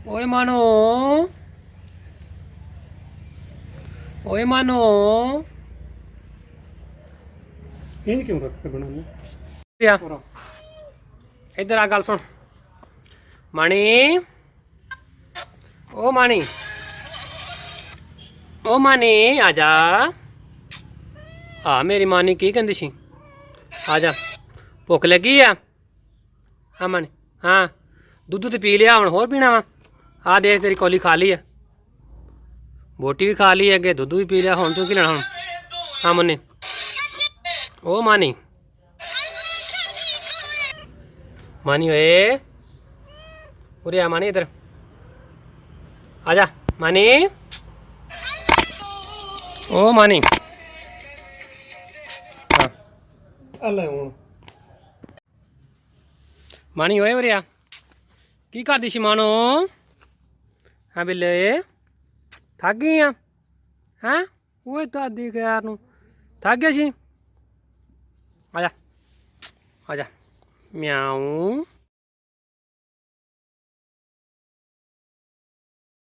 ओए मानो, ओए मानो। इंज क्यों रख के बनाने? या और इधर आ, गल सुन मानी। ओ मानी, ओ मानी आजा। आ मेरी मानी की कहती सी, आजा भुख लगी आ। हाँ मानी, हाँ दुद्ध तो पी लिया, हम होर पीना वा। आ देख तेरी कौली खा ली है, बोटी भी खा ली है, अगे दुद्ध भी पी लिया, हुण तू की लेना हुण। हाँ मुन्नी, ओ मानी, मानी ओए उरे आ मानी, इधर आजा मानी। ओ मानी, हाँ अल्लाह हूं मानी ओए उरे आ, की करदी सी मानो? हाँ बिल्ले थक गई आ? हैं ओए दादी के यार नू थक गया सी? आजा आजा म्याऊं।